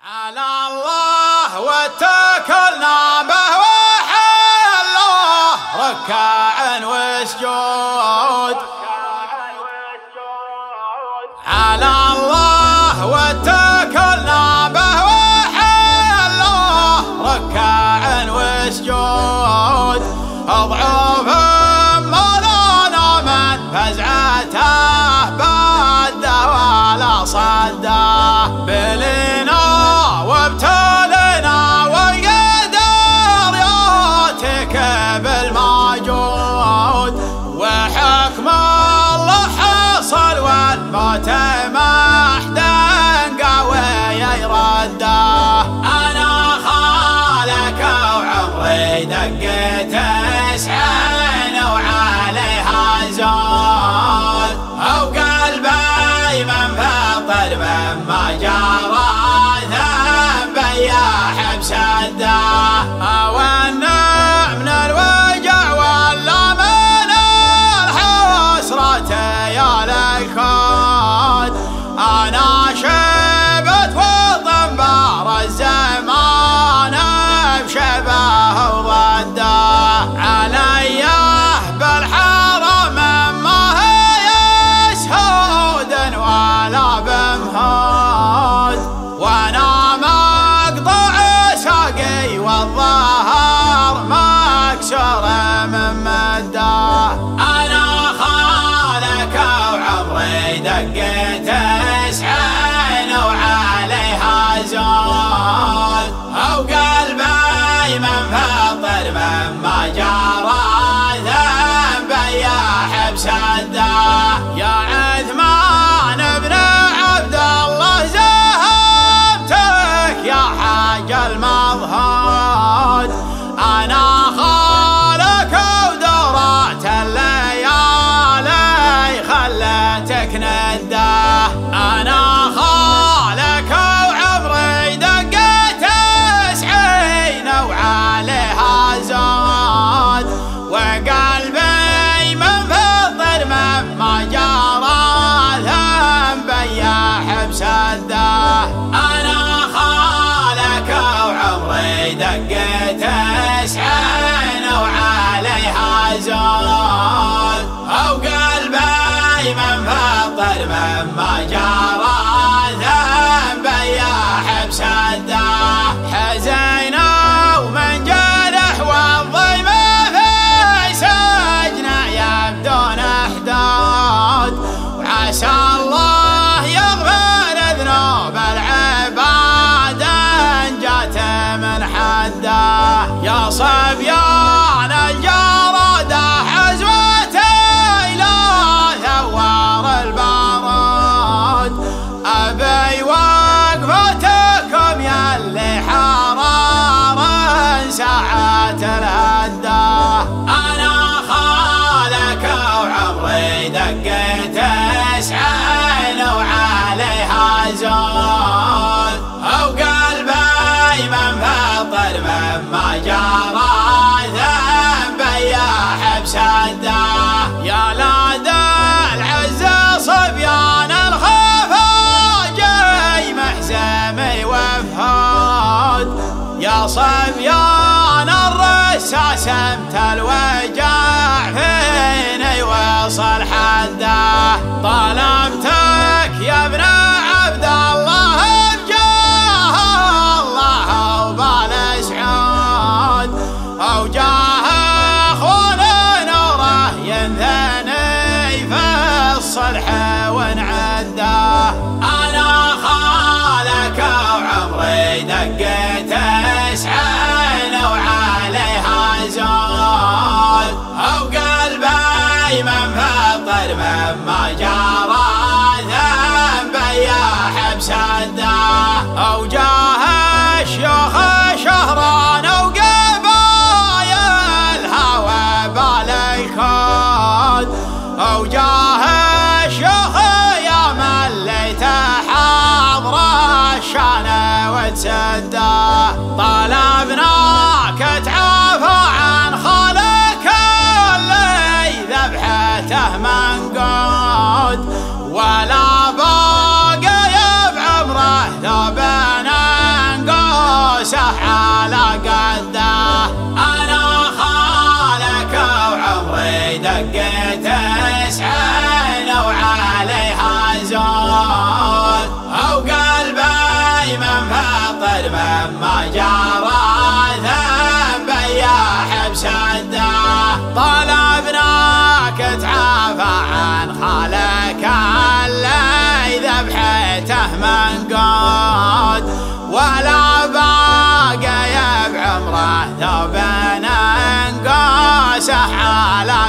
على الله واتكلنا به وحله ركع وسجود. على الله واتكلنا به وحله ركع وسجود. اضعف ما لنا من فزعته بده ولا صده بلنا وابتلنا والقدر ياتيك بالموجود وحكم الله حصل والموت محد قوي يرده. انا خالك وعمري دقيت 90 وعليها زود او قلبي منفطر مما جرى بسده. أونا من الوجع ولا من الحسرة يا للخود. أنا شبت وطن بار الزمان بشبه وضده. علي بالحرم ما هي يسهود ولا بمهود. وانا والظهر مكسور من مده. انا خالك وعمري دقيت 90 وعليها زود او قلبي منفطر مما جرى ذنبي يا بسده. يا عثمان بن عبد الله زهمتك يا حاج المظهر. أنا خالك ودورات الليالي خلتك نده. أنا خالك وعمري دقيت 90 وعليها زود وقلبي منفطر مما جرى ذنبي يا بسده. أنا خالك وعمري دقيت 90 وعليها زود او قلبي منفطر مما جرى ذنبي يا بسده. حزينا ومن جرح والضيم في سجنه يبدون احداد وعسى الله يغفر ذنوب العباد ان جات من حده. يا صبيان الجرده حزوتي لا ثوار البارود. ابي وقفتكم يلي حرار ساعات الهده. انا خالك وعمري دقيت 90 وعليها زود او قلبي منفطر مما جرى ذنبي يا بسده. يا لاد العز صبيان الخفاجي محزمي وفهود. يا صبيان الرساس امت الوجع فيني وصل حده. طلبتك يا ابن عبد الله بجاه الله وبال سعود او جاه اخوان نوره ينثني في الصلح ونعده. انا خالك وعمري دقيت 90 وعليها زود او قلبي منفطر مما جرى ذنبي يا بسده. او جاه الشيوخ شهران وقبايا الهوى بالكود او جاه الشيوخ يا مليت حاضر الشان وتسده. طلبناك تعافى عن خالك اللي ذبحته منقود ولا باقي بعمره ذبنا من فطر مما جرى ذنب يا حبس الداه. طلبناك تعافى عن خالك اللي ذبحته منقود، ولا باقي بعمره ثوب انقاسه على